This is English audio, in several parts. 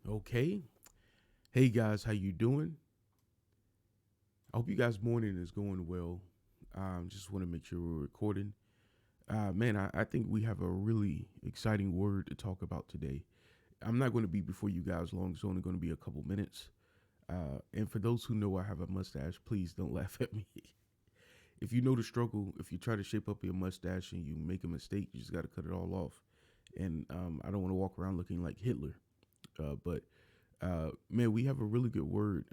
Okay. Hey guys, how you doing? I hope you guys' morning is going well. Just want to make sure we're recording. Man, I think we have a really exciting word to talk about today. I'm not going to be before you guys long. It's only going to be a couple minutes. And for those who know I have a mustache, please don't laugh at me. If you know the struggle, if you try to shape up your mustache and you make a mistake, you just got to cut it all off. And I don't want to walk around looking like Hitler. But man, we have a really good word.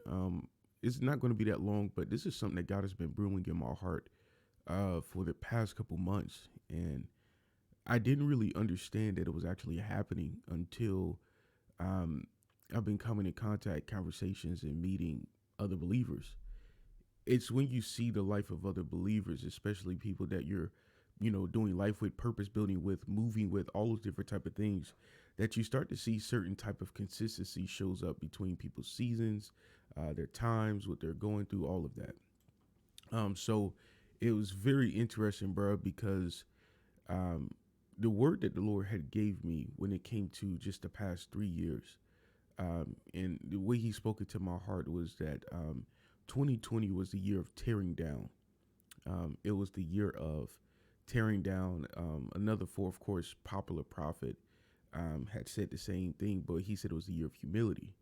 It's not going to be that long, but this is something that God has been brewing in my heart for the past couple months, and I didn't really understand that it was actually happening until um, I've been coming in contact, conversations, and meeting other believers. It's when you see the life of other believers, especially people that you're, doing life with, purpose building with, moving with, all those different type of things, that you start to see certain type of consistency shows up between people's seasons, their times, what they're going through, all of that. So it was very interesting, bro, because um, the word that the Lord had gave me when it came to just the past 3 years, and the way He spoke it to my heart was that 2020 was the year of tearing down. It was the year of tearing down. Another fourth course popular prophet had said the same thing, but he said it was the year of humility,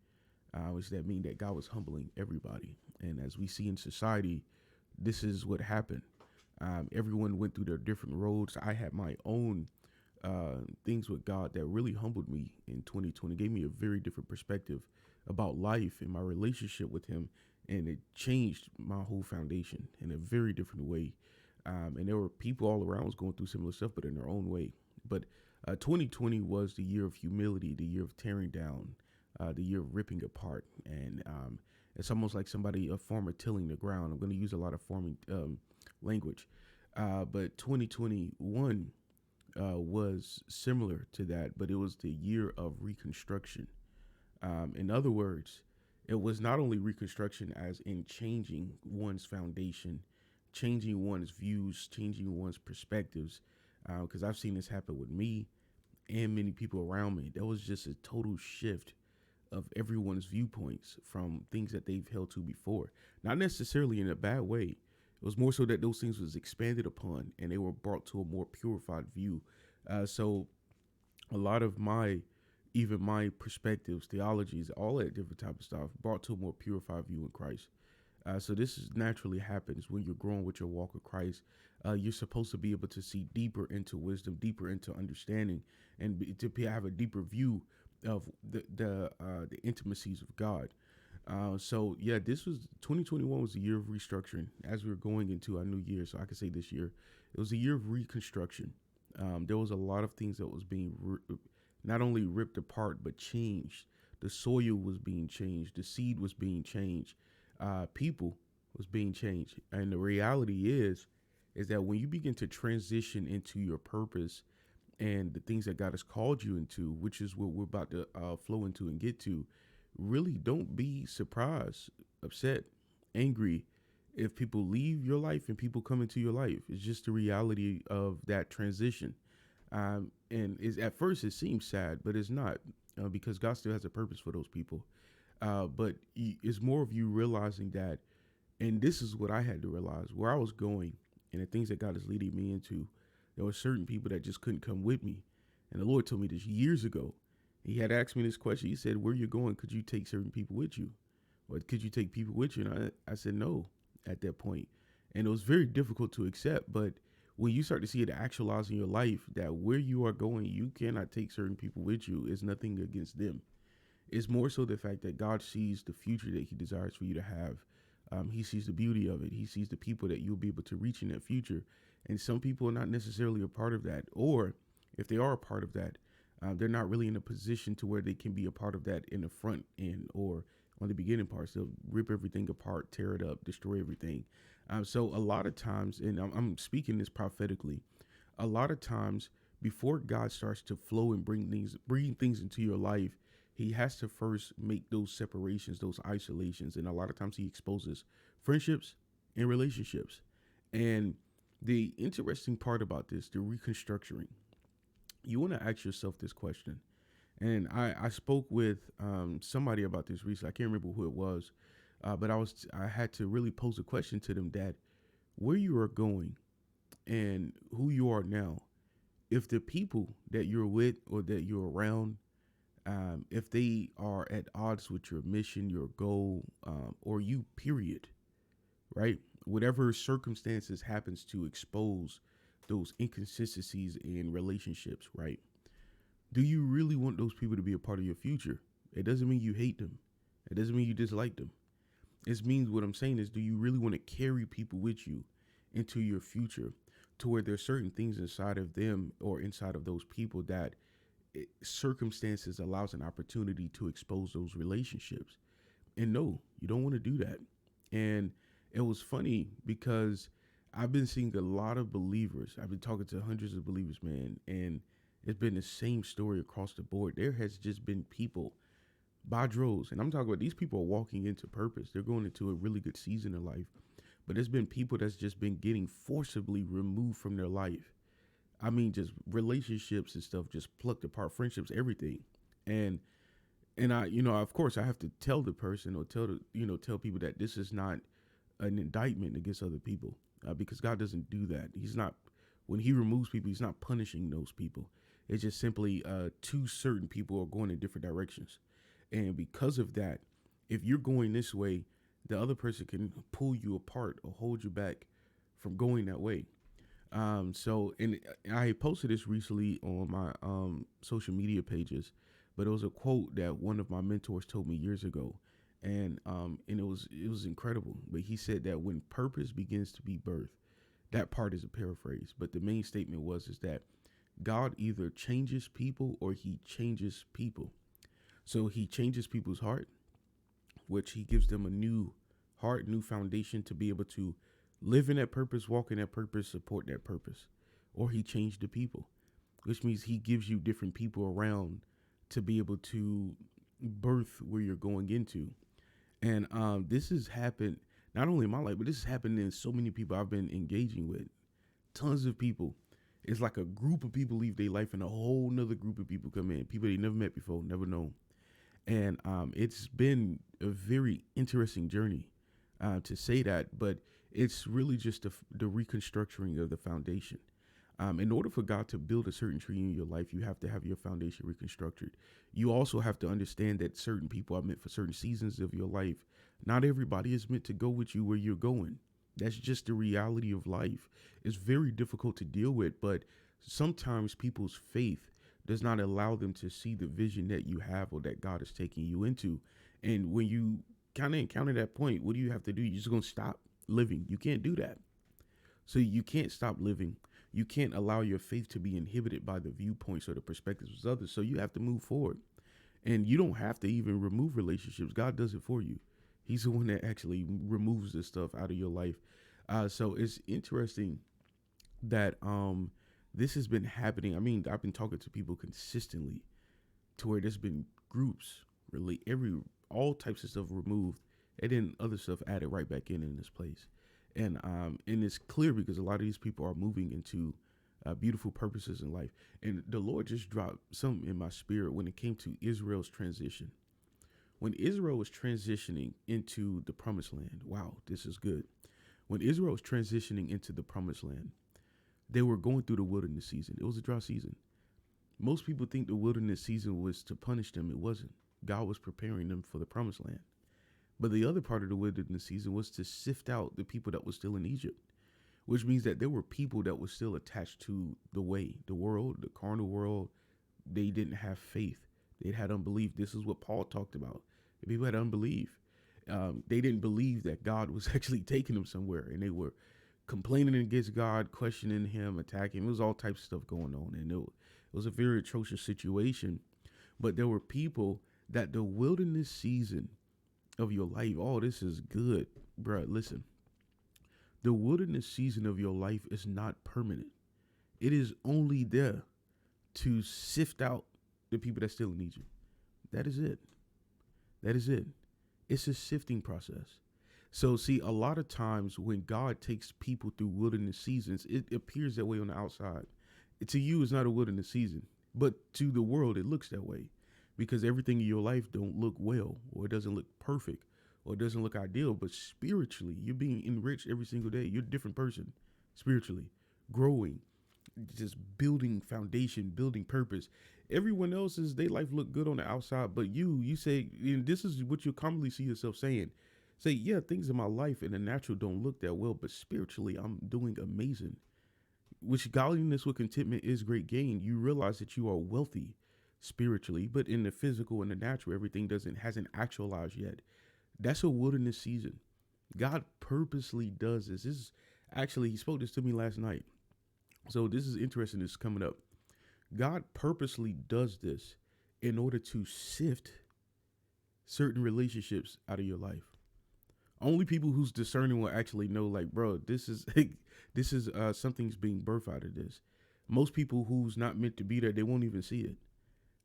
which that mean that God was humbling everybody. And as we see in society, this is what happened. Everyone went through their different roads. I had my own things with God that really humbled me in 2020, gave me a very different perspective about life and my relationship with Him. And it changed my whole foundation in a very different way. And there were people all around was going through similar stuff, but in their own way. But 2020 was the year of humility, the year of tearing down, the year of ripping apart. And it's almost like a farmer tilling the ground. I'm going to use a lot of farming language. But 2021 was similar to that, but it was the year of reconstruction. In other words, it was not only reconstruction as in changing one's foundation, changing one's views, changing one's perspectives, because I've seen this happen with me and many people around me. There was just a total shift of everyone's viewpoints from things that they've held to before. Not necessarily in a bad way. It was more so that those things was expanded upon and they were brought to a more purified view. So a lot of even my perspectives, theologies, all that different type of stuff brought to a more purified view in Christ. So this naturally happens when you're growing with your walk with Christ. You're supposed to be able to see deeper into wisdom, deeper into understanding, and have a deeper view of the intimacies of God. So yeah, this was 2021 was the year of restructuring as we were going into our new year. So I could say this year, it was a year of reconstruction. There was a lot of things that was being not only ripped apart but changed. The soil was being changed. The seed was being changed. People was being changed. And the reality is that when you begin to transition into your purpose and the things that God has called you into, which is what we're about to flow into and get to, really don't be surprised, upset, angry if people leave your life and people come into your life. It's just the reality of that transition. And is at first it seems sad, but it's not, because God still has a purpose for those people. But it's more of you realizing that, and this is what I had to realize where I was going and the things that God is leading me into. There were certain people that just couldn't come with me. And the Lord told me this years ago. He had asked me this question. He said, "Where you're going, could you take certain people with you? Or could you take people with you?" And I said no at that point. And it was very difficult to accept. But when you start to see it actualize in your life, that where you are going, you cannot take certain people with you. It's nothing against them. It's more so the fact that God sees the future that He desires for you to have. He sees the beauty of it. He sees the people that you'll be able to reach in that future. And some people are not necessarily a part of that. Or if they are a part of that, they're not really in a position to where they can be a part of that in the front end or on the beginning parts. They'll rip everything apart, tear it up, destroy everything. So a lot of times, and I'm speaking this prophetically, a lot of times before God starts to flow and bring things into your life, He has to first make those separations, those isolations. And a lot of times He exposes friendships and relationships. And the interesting part about this, the reconstructing, you want to ask yourself this question. And I spoke with somebody about this recently. I can't remember who it was, but I had to really pose a question to them that where you are going and who you are now, if the people that you're with or that you're around, if they are at odds with your mission, your goal, or you, period, right? Whatever circumstances happens to expose those inconsistencies in relationships, right? Do you really want those people to be a part of your future? It doesn't mean you hate them. It doesn't mean you dislike them. It means what I'm saying is, do you really want to carry people with you into your future to where there's certain things inside of them or inside of those people that circumstances allows an opportunity to expose those relationships? And no, you don't want to do that. And it was funny because I've been seeing a lot of believers. I've been talking to hundreds of believers, man, and it's been the same story across the board. There has just been people by droves, and I'm talking about these people are walking into purpose. They're going into a really good season of life, but there's been people that's just been getting forcibly removed from their life. I mean, just relationships and stuff just plucked apart, friendships, everything. And I, of course, I have to tell the person or tell people that this is not an indictment against other people, because God doesn't do that. He's not, when he removes people, he's not punishing those people. It's just simply two certain people are going in different directions. And because of that, if you're going this way, the other person can pull you apart or hold you back from going that way. And I posted this recently on my social media pages, but it was a quote that one of my mentors told me years ago. And it was incredible. But he said that when purpose begins to be birthed, that part is a paraphrase, but the main statement is that God either changes people or he changes people. So he changes people's heart, which he gives them a new heart, new foundation to be able to live in that purpose, walk in that purpose, support that purpose. Or he changed the people, which means he gives you different people around to be able to birth where you're going into. And this has happened not only in my life, but this has happened in so many people I've been engaging with. Tons of people. It's like a group of people leave their life and a whole nother group of people come in. People they never met before, never known. And it's been a very interesting journey to say that, but it's really just the reconstructing of the foundation. In order for God to build a certain tree in your life, you have to have your foundation reconstructed. You also have to understand that certain people are meant for certain seasons of your life. Not everybody is meant to go with you where you're going. That's just the reality of life. It's very difficult to deal with, but sometimes people's faith does not allow them to see the vision that you have or that God is taking you into. And when you kind of encounter that point, what do you have to do? You're just going to stop living. You can't do that. So you can't stop living. You can't allow your faith to be inhibited by the viewpoints or the perspectives of others. So you have to move forward. And you don't have to even remove relationships. God does it for you. He's the one that actually removes this stuff out of your life. So it's interesting that this has been happening. I mean, I've been talking to people consistently to where there's been groups, really all types of stuff removed, and then other stuff added right back in this place. And it's clear because a lot of these people are moving into beautiful purposes in life. And the Lord just dropped something in my spirit when it came to Israel's transition. When Israel was transitioning into the promised land, wow, this is good. When Israel was transitioning into the promised land, they were going through the wilderness season. It was a dry season. Most people think the wilderness season was to punish them. It wasn't. God was preparing them for the promised land. But the other part of the wilderness season was to sift out the people that were still in Egypt, which means that there were people that were still attached to the way, the world, the carnal world. They didn't have faith. They had unbelief. This is what Paul talked about. The people had unbelief. They didn't believe that God was actually taking them somewhere, and they were complaining against God, questioning him, attacking him. It was all types of stuff going on, and it was a very atrocious situation. But there were people that the wilderness season of your life, oh, this is good, bro. Listen, the wilderness season of your life is not permanent. It is only there to sift out the people that still need you. That is it. That is it. It's a sifting process. So see, a lot of times when God takes people through wilderness seasons, it appears that way on the outside. To you, it's not a wilderness season, but to the world, it looks that way. because everything in your life don't look well, or it doesn't look perfect, or it doesn't look ideal. But spiritually, you're being enriched every single day. You're a different person spiritually, growing, just building foundation, building purpose. Everyone else's, their life look good on the outside, but you say, and this is what you commonly see yourself saying, say, yeah, things in my life in the natural don't look that well, but spiritually I'm doing amazing. Which godliness with contentment is great gain. You realize that you are wealthy spiritually, but in the physical and the natural, everything hasn't actualized yet. That's a wilderness season. God purposely does this. This is actually, he spoke this to me last night. So this is interesting. This is coming up. God purposely does this in order to sift certain relationships out of your life. Only people who's discerning will actually know, like, bro, this is something's being birthed out of this. Most people who's not meant to be there, they won't even see it.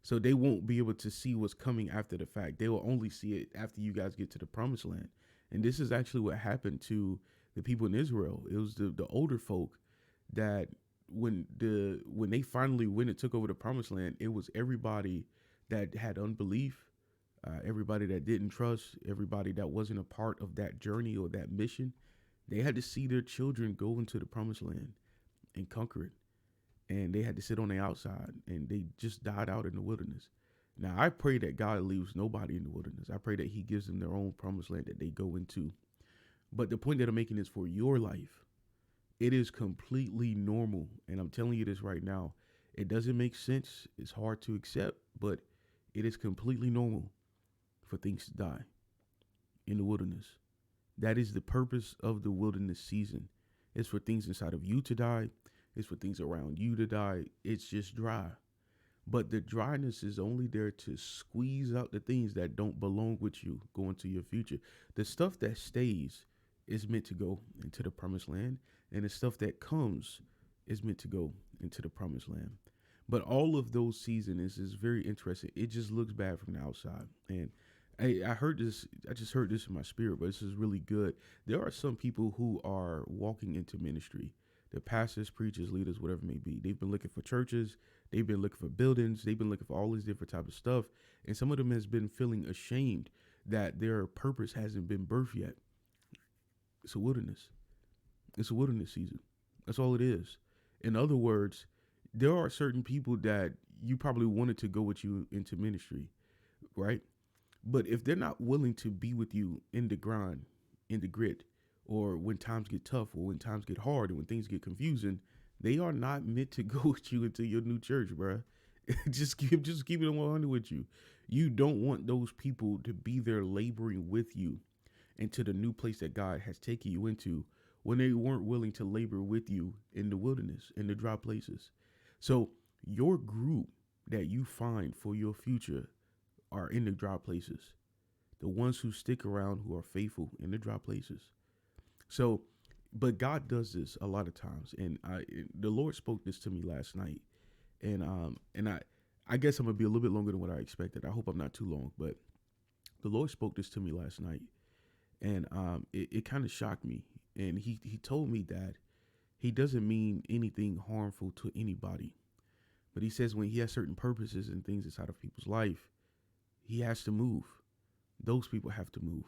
So they won't be able to see what's coming after the fact. They will only see it after you guys get to the promised land. And this is actually what happened to the people in Israel. It was the older folk that when they finally went and took over the promised land, it was everybody that had unbelief, everybody that didn't trust, everybody that wasn't a part of that journey or that mission. They had to see their children go into the promised land and conquer it. And they had to sit on the outside, and they just died out in the wilderness. Now, I pray that God leaves nobody in the wilderness. I pray that he gives them their own promised land that they go into. But the point that I'm making is for your life. It is completely normal. And I'm telling you this right now. It doesn't make sense. It's hard to accept, but it is completely normal for things to die in the wilderness. That is the purpose of the wilderness season. It's for things inside of you to die. It's for things around you to die. It's just dry. But the dryness is only there to squeeze out the things that don't belong with you going to your future. The stuff that stays is meant to go into the promised land, and the stuff that comes is meant to go into the promised land. But all of those seasons is very interesting. It just looks bad from the outside. And I heard this, I just heard this in my spirit, but this is really good. There are some people who are walking into ministry. The pastors, preachers, leaders, whatever it may be. They've been looking for churches. They've been looking for buildings. They've been looking for all these different types of stuff. And some of them has been feeling ashamed that their purpose hasn't been birthed yet. It's a wilderness. It's a wilderness season. That's all it is. In other words, there are certain people that you probably wanted to go with you into ministry, right? But if they're not willing to be with you in the grind, in the grit, or when times get tough, or when times get hard, and when things get confusing, they are not meant to go with you into your new church, bruh. just keep it 100 with you. You don't want those people to be there laboring with you into the new place that God has taken you into when they weren't willing to labor with you in the wilderness, in the dry places. So your group that you find for your future are in the dry places. The ones who stick around, who are faithful in the dry places. So, but God does this a lot of times, and the Lord spoke this to me last night, and I guess I'm gonna be a little bit longer than what I expected. I hope I'm not too long, but the Lord spoke this to me last night, and it kind of shocked me, and he told me that he doesn't mean anything harmful to anybody, but he says when he has certain purposes and things inside of people's life, he has to move. Those people have to move.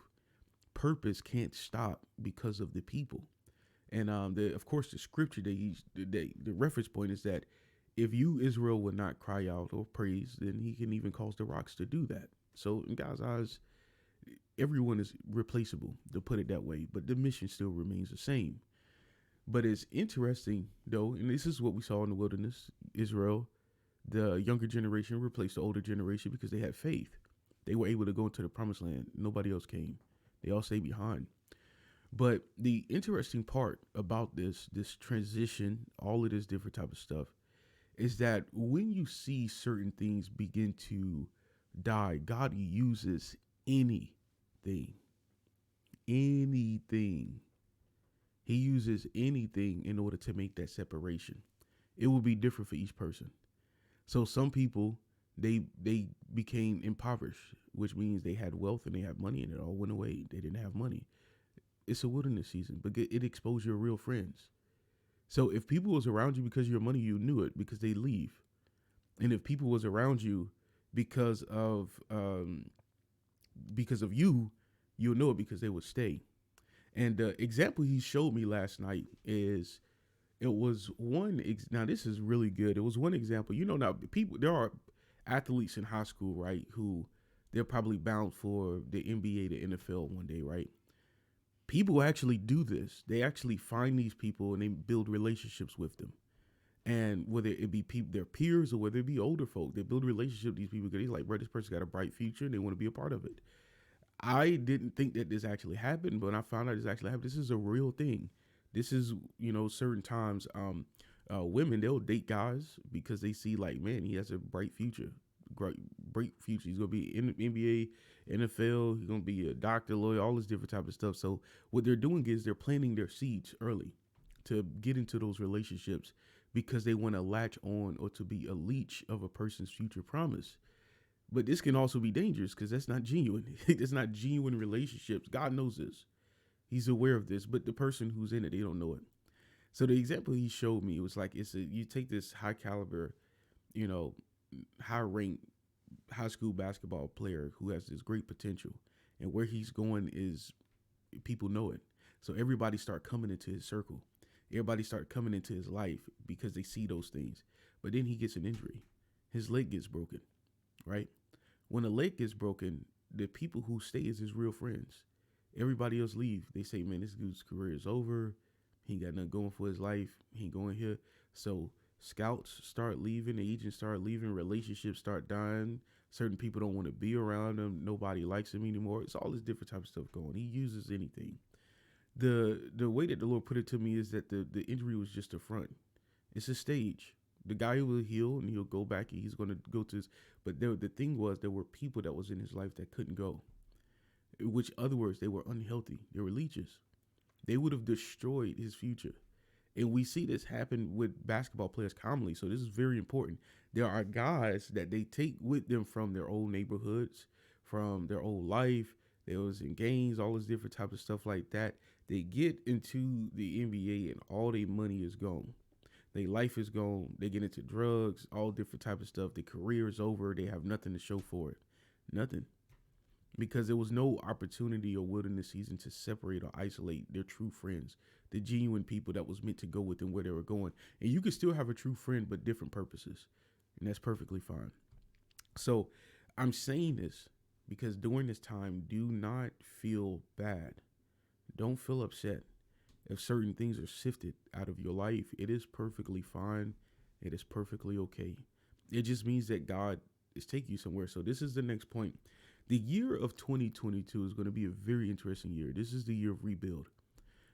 Purpose can't stop because of the people. And of course, the scripture the reference point is that if you, Israel, would not cry out or praise, then he can even cause the rocks to do that. So in God's eyes, everyone is replaceable, to put it that way, but the mission still remains the same. But it's interesting, though, and this is what we saw in the wilderness. Israel, the younger generation replaced the older generation because they had faith. They were able to go into the promised land. Nobody else came. They all stayed behind. But the interesting part about this transition, all of this different type of stuff, is that when you see certain things begin to die, God uses anything. He uses anything in order to make that separation. It will be different for each person. So some people, they became impoverished, which means they had wealth and they had money and it all went away. They didn't have money. It's a wilderness season, but it exposed your real friends. So if people was around you because of your money, you knew it because they leave. And if people was around you because of you, you'll know it because they would stay. And the example he showed me last night is it was now this is really good. It was one example. Now people there are athletes in high school, right, who they're probably bound for the NBA, the NFL one day, right? People actually do this. They actually find these people and they build relationships with them. And whether it be people, their peers, or whether it be older folk, they build a relationship with these people because he's like, bro, this person got a bright future and they want to be a part of it. I didn't think that this actually happened, but when I found out this actually happened, this is a real thing. This is, certain times, women, they'll date guys because they see like, man, he has a bright future, bright future. He's going to be in the NBA, NFL. He's going to be a doctor, lawyer, all this different type of stuff. So what they're doing is they're planting their seeds early to get into those relationships because they want to latch on or to be a leech of a person's future promise. But this can also be dangerous because that's not genuine. It's not genuine relationships. God knows this. He's aware of this, but the person who's in it, they don't know it. So the example he showed me was like, you take this high caliber, high ranked high school basketball player who has this great potential, and where he's going is people know it. So everybody start coming into his circle. Everybody start coming into his life because they see those things. But then he gets an injury. His leg gets broken, right? When a leg gets broken, the people who stay is his real friends. Everybody else leave. They say, man, this dude's career is over. He ain't got nothing going for his life. He ain't going here. So scouts start leaving. The agents start leaving. Relationships start dying. Certain people don't want to be around him. Nobody likes him anymore. It's all this different type of stuff going. He uses anything. The way that the Lord put it to me is that the injury was just a front. It's a stage. The guy will heal and he'll go back and he's going to go to his, but the thing was there were people that was in his life that couldn't go, which other words, they were unhealthy. They were leeches. They would have destroyed his future. And we see this happen with basketball players commonly. So this is very important. There are guys that they take with them from their old neighborhoods, from their old life. They was in games, all this different type of stuff like that. They get into the NBA and all their money is gone. Their life is gone. They get into drugs, all different type of stuff. Their career is over. They have nothing to show for it. Nothing. Because there was no opportunity or wilderness season to separate or isolate their true friends, the genuine people that was meant to go with them where they were going. And you could still have a true friend, but different purposes. And that's perfectly fine. So I'm saying this because during this time, do not feel bad. Don't feel upset. If certain things are sifted out of your life, it is perfectly fine. It is perfectly okay. It just means that God is taking you somewhere. So this is the next point. The year of 2022 is going to be a very interesting year. This is the year of rebuild.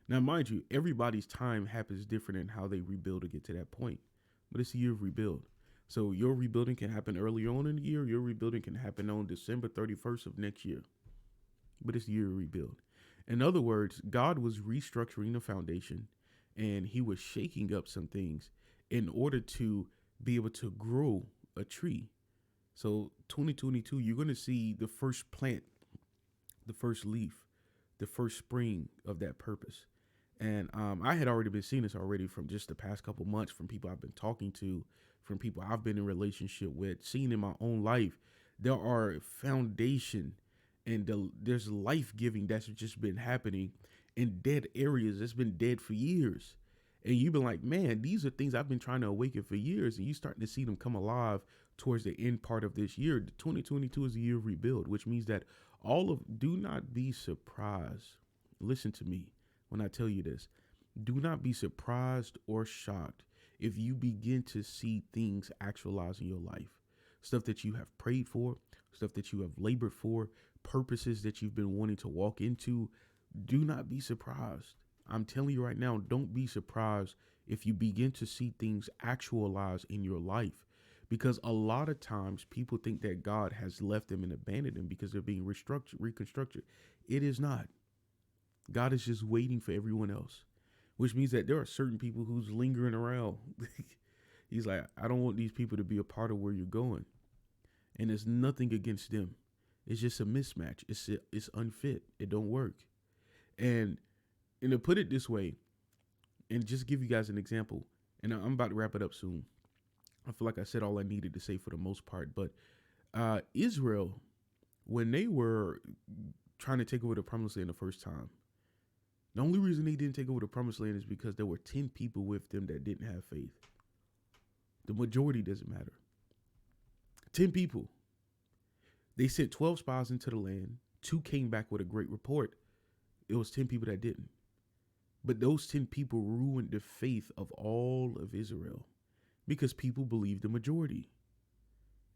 Now, mind you, everybody's time happens different in how they rebuild to get to that point. But it's a year of rebuild. So your rebuilding can happen earlier on in the year. Your rebuilding can happen on December 31st of next year. But it's the year of rebuild. In other words, God was restructuring the foundation and he was shaking up some things in order to be able to grow a tree. So 2022, you're going to see the first plant, the first leaf, the first spring of that purpose. And I had already been seeing this already from just the past couple months, from people I've been talking to, from people I've been in relationship with, seeing in my own life. There are foundation and there's life giving that's just been happening in dead areas that's been dead for years. And you've been like, man, these are things I've been trying to awaken for years. And you starting to see them come alive towards the end part of this year. 2022 is a year of rebuild, which means that do not be surprised. Listen to me when I tell you this. Do not be surprised or shocked if you begin to see things actualize in your life. Stuff that you have prayed for, stuff that you have labored for, purposes that you've been wanting to walk into. Do not be surprised. I'm telling you right now, don't be surprised if you begin to see things actualize in your life, because a lot of times people think that God has left them and abandoned them because they're being reconstructed. It is not. God is just waiting for everyone else, which means that there are certain people who's lingering around. He's like, I don't want these people to be a part of where you're going. And there's nothing against them. It's just a mismatch. It's unfit. It don't work. And to put it this way, and just give you guys an example, and I'm about to wrap it up soon. I feel like I said all I needed to say for the most part, but Israel, when they were trying to take over the promised land the first time, the only reason they didn't take over the promised land is because there were 10 people with them that didn't have faith. The majority doesn't matter. 10 people. They sent 12 spies into the land. 2 came back with a great report. It was 10 people that didn't. But those 10 people ruined the faith of all of Israel because people believed the majority.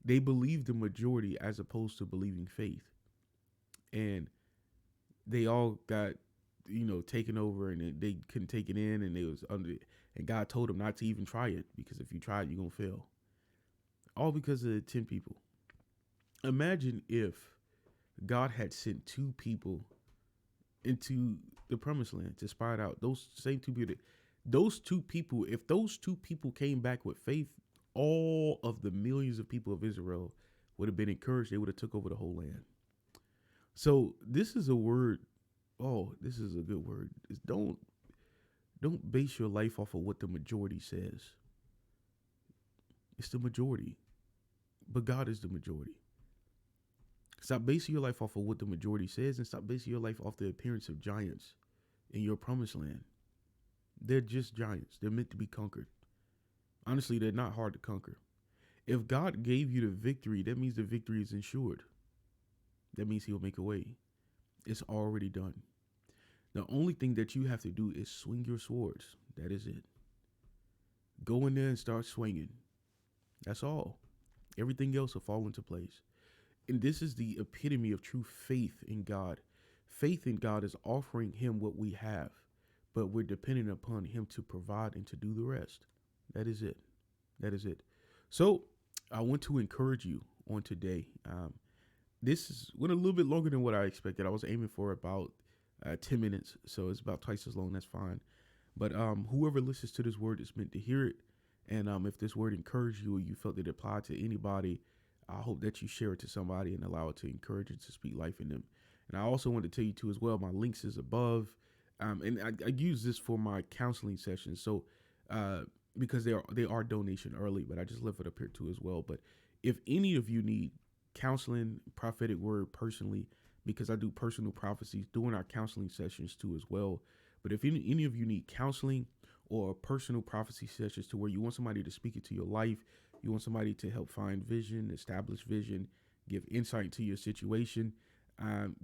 They believed the majority as opposed to believing faith. And they all got, taken over, and they couldn't take it in, and they was under it. And God told them not to even try it, because if you try it, you're going to fail. All because of the 10 people. Imagine if God had sent 2 people into the promised land to spy it out. Those same 2 people, if those two people came back with faith, all of the millions of people of Israel would have been encouraged. They would have took over the whole land. So this is a word. Oh, this is a good word. Don't base your life off of what the majority says. It's the majority, but God is the majority. Stop basing your life off of what the majority says, and stop basing your life off the appearance of giants in your promised land. They're just giants. They're meant to be conquered. Honestly, they're not hard to conquer. If God gave you the victory, that means the victory is ensured. That means he'll make a way. It's already done. The only thing that you have to do is swing your swords. That is it. Go in there and start swinging. That's all. Everything else will fall into place. And this is the epitome of true faith in God. Faith in God is offering him what we have, but we're dependent upon him to provide and to do the rest. That is it. That is it. So I want to encourage you on today. This went a little bit longer than what I expected. I was aiming for about 10 minutes, so it's about twice as long. That's fine. But whoever listens to this word is meant to hear it. And if this word encouraged you or you felt it applied to anybody, I hope that you share it to somebody and allow it to encourage and to speak life in them. And I also want to tell you too as well, my links is above. And I use this for my counseling sessions. So because they are donation early, but I just left it up here too as well. But if any of you need counseling, prophetic word personally, because I do personal prophecies during our counseling sessions too as well. But if any of you need counseling or personal prophecy sessions to where you want somebody to speak into your life, you want somebody to help find vision, establish vision, give insight to your situation,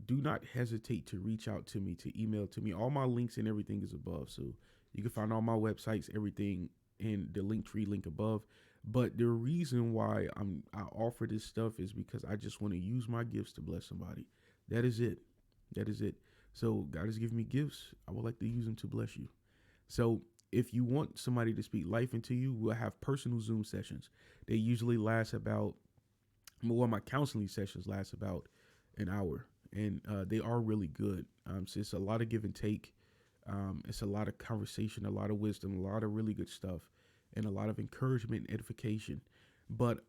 do not hesitate to reach out to me, to email to me. All my links and everything is above. So you can find all my websites, everything in the Linktree link above. But the reason why I offer this stuff is because I just want to use my gifts to bless somebody. That is it. That is it. So God has given me gifts. I would like to use them to bless you. So if you want somebody to speak life into you, we'll have personal Zoom sessions. They usually last about, well, my counseling sessions last about an hour, and they are really good. So it's a lot of give and take. It's a lot of conversation, a lot of wisdom, a lot of really good stuff, and a lot of encouragement and edification. But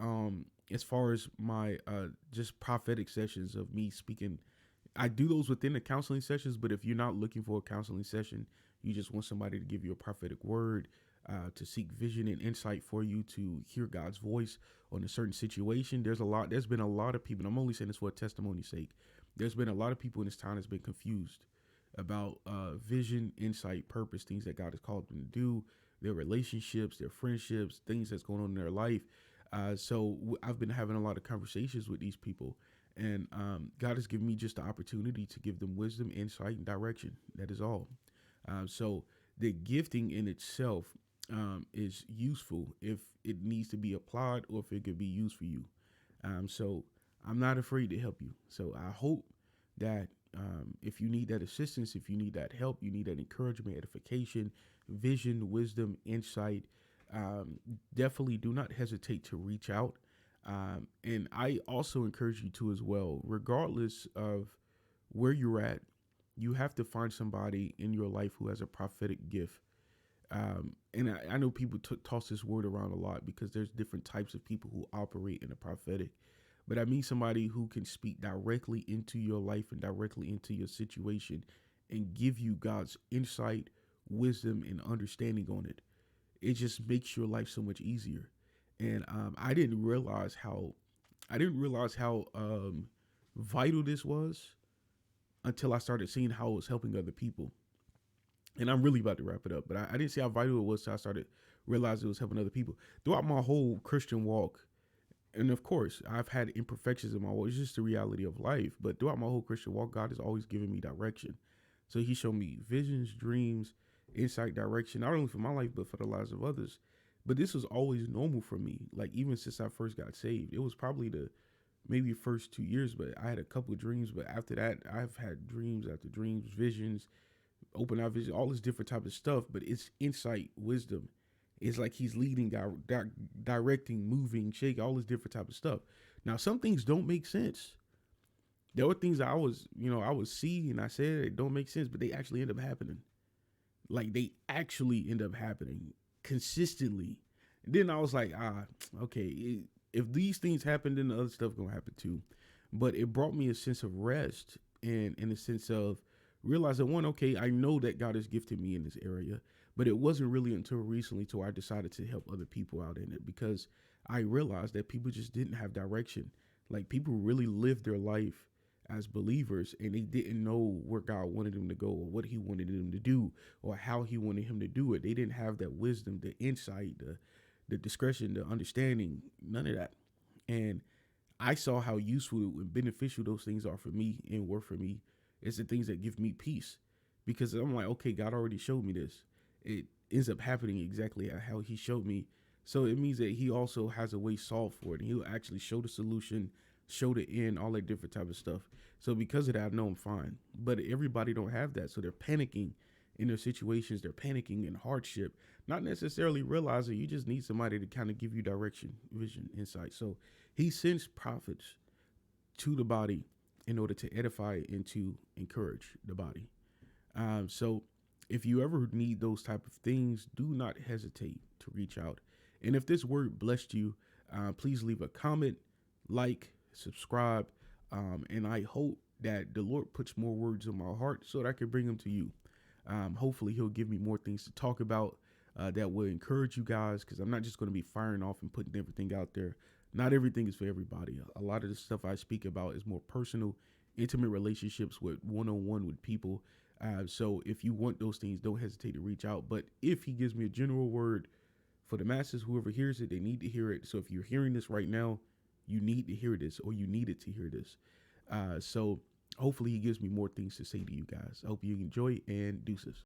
as far as my just prophetic sessions of me speaking, I do those within the counseling sessions. But if you're not looking for a counseling session, you just want somebody to give you a prophetic word, to seek vision and insight for you to hear God's voice on a certain situation. There's been a lot of people, and I'm only saying this for a testimony's sake. There's been a lot of people in this town that's been confused about vision, insight, purpose, things that God has called them to do, their relationships, their friendships, things that's going on in their life. So I've been having a lot of conversations with these people, and God has given me just the opportunity to give them wisdom, insight, and direction. That is all. So the gifting in itself is useful if it needs to be applied or if it could be used for you. So I'm not afraid to help you. So I hope that if you need that assistance, if you need that help, you need that encouragement, edification, vision, wisdom, insight, definitely do not hesitate to reach out. And I also encourage you to as well, regardless of where you're at, you have to find somebody in your life who has a prophetic gift. And I know people toss this word around a lot because there's different types of people who operate in the prophetic. But I mean somebody who can speak directly into your life and directly into your situation and give you God's insight, wisdom, and understanding on it. It just makes your life so much easier. And I didn't realize how I didn't realize how vital this was until I started seeing how it was helping other people. And I'm really about to wrap it up, but I didn't see how vital it was until I started realizing it was helping other people. Throughout my whole Christian walk, and of course, I've had imperfections in my walk. It's just the reality of life. But throughout my whole Christian walk, God has always given me direction. So He showed me visions, dreams, insight, direction, not only for my life, but for the lives of others. But this was always normal for me. Like, even since I first got saved, it was probably the maybe first 2 years, but I had a couple of dreams. But after that, I've had dreams after dreams, visions, open eye vision, all this different type of stuff. But it's insight, wisdom. It's like He's leading, directing, moving, shaking, all this different type of stuff. Now, some things don't make sense. There were things I would see and I said it don't make sense, but they actually end up happening. Like, they actually end up happening consistently. And then I was like, okay, if these things happen, then the other stuff gonna happen too. But it brought me a sense of rest and in a sense of realizing, one, okay, I know that God has gifted me in this area, but it wasn't really until recently till I decided to help other people out in it, because I realized that people just didn't have direction. Like, people really lived their life as believers and they didn't know where God wanted them to go or what He wanted them to do or how He wanted him to do it. They didn't have that wisdom, the insight, the discretion, the understanding, none of that. And I saw how useful and beneficial those things are for me and were for me. It's the things that give me peace, because I'm like, okay, God already showed me this. It ends up happening exactly how He showed me. So it means that He also has a way solved for it. And He'll actually show the solution, show the end, all that different type of stuff. So because of that, I know I'm fine. But everybody don't have that. So they're panicking in their situations. They're panicking in hardship, not necessarily realizing you just need somebody to kind of give you direction, vision, insight. So He sends prophets to the body in order to edify and to encourage the body. So if you ever need those type of things, do not hesitate to reach out. And if this word blessed you, please leave a comment, like, subscribe. And I hope that the Lord puts more words in my heart so that I can bring them to you. Hopefully He'll give me more things to talk about that will encourage you guys, because I'm not just going to be firing off and putting everything out there. Not everything is for everybody. A lot of the stuff I speak about is more personal, intimate relationships with one-on-one with people. So if you want those things, don't hesitate to reach out. But if He gives me a general word for the masses, whoever hears it, they need to hear it. So if you're hearing this right now, you need to hear this, or you needed to hear this. So hopefully He gives me more things to say to you guys. I hope you enjoy, and deuces.